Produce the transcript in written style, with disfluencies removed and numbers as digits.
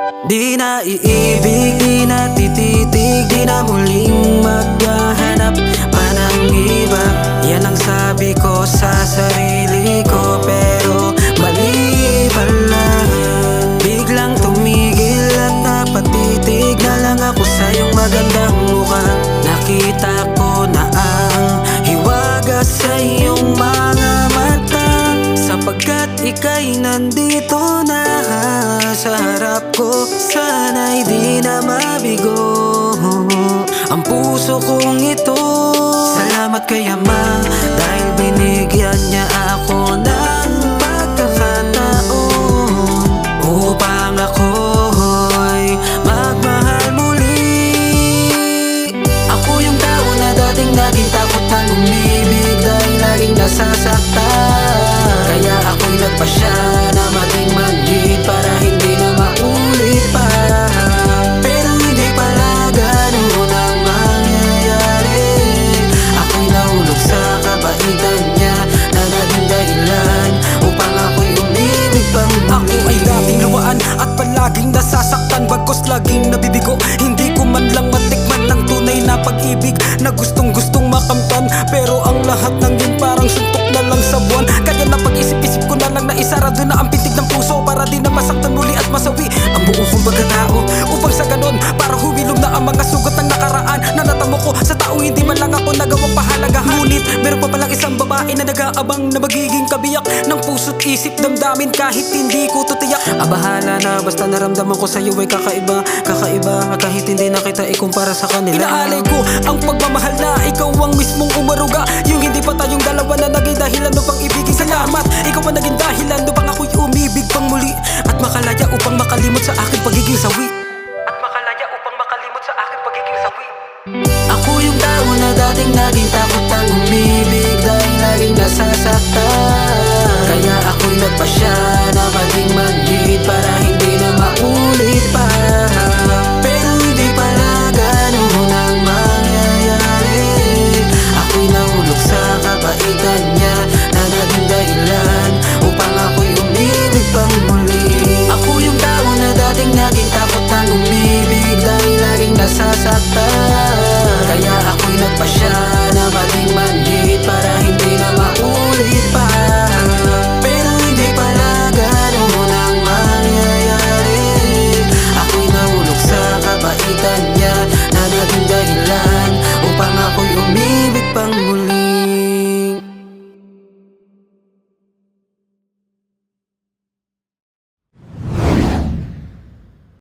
Di na iibig, di na tititig, di na muling maghahanap pa ng iba. Yan ang sabi ko sa sarili ko, pero mali pala. Biglang tumigil at napatitig na lang ako sa iyong magandang mukha. Nakita ko na ang hiwaga sa iyong mga mata, sapagkat ika'y nandito na sa harap ko. Sana'y di na mabigo ang puso kong ito. Salamat kay Ama dahil binigyan niya ako ng pagkakataon upang ako'y magmahal muli. Ako yung tao na dating naging takot na umibig dahil laging nasasaktan. Kaya ako'y nagpasya na maging manhid para hindi na maulit pa. Pero hindi pala ganun ang mangyayari. Ako'y nahulog sa kabaitan niya na naging dahilan upang ako'y umibig pang muli. Ako ay dating luwaan at palaging nasasaktan, bagkus laging nabibigo. Hindi ko man lang matikman ng tunay na pag-ibig na gustong-gustong makamtan. Pero ang lahat ng yun parang suntok na lang sa buwan. Kaya napag-isip-isip ko na lang na isarado na ang pintig ng puso para di na masaktan muli at masawi ang buong kong pagkatao. Upang sa ganon, para humilom na ang mga sugat ng nakaraan na natamo ko sa taong hindi man lang ako nagawang pahalagahan. Ngunit meron pa palang isang babae na nag-aabang na magiging kabiyak ng puso't isip damdamin kahit hindi ko tutiyak. Bahala na basta naramdaman ko sa'yo ay kakaiba, kakaiba. Kahit hindi na kita ikumpara sa kanila. Inaalay ko ang pagmamahal na ikaw ang mismong umaruga. Yung hindi pa tayong dalawa na naging dahilan upang ibigin. Salamat, ikaw ang naging dahilan upang ako'y umibig pang muli at makalaya upang makalimot sa aking pagiging sawi. Ako yung tao na dating naging takot ang umibig dahil laging nasasaktan. Kaya ako'y nagpasya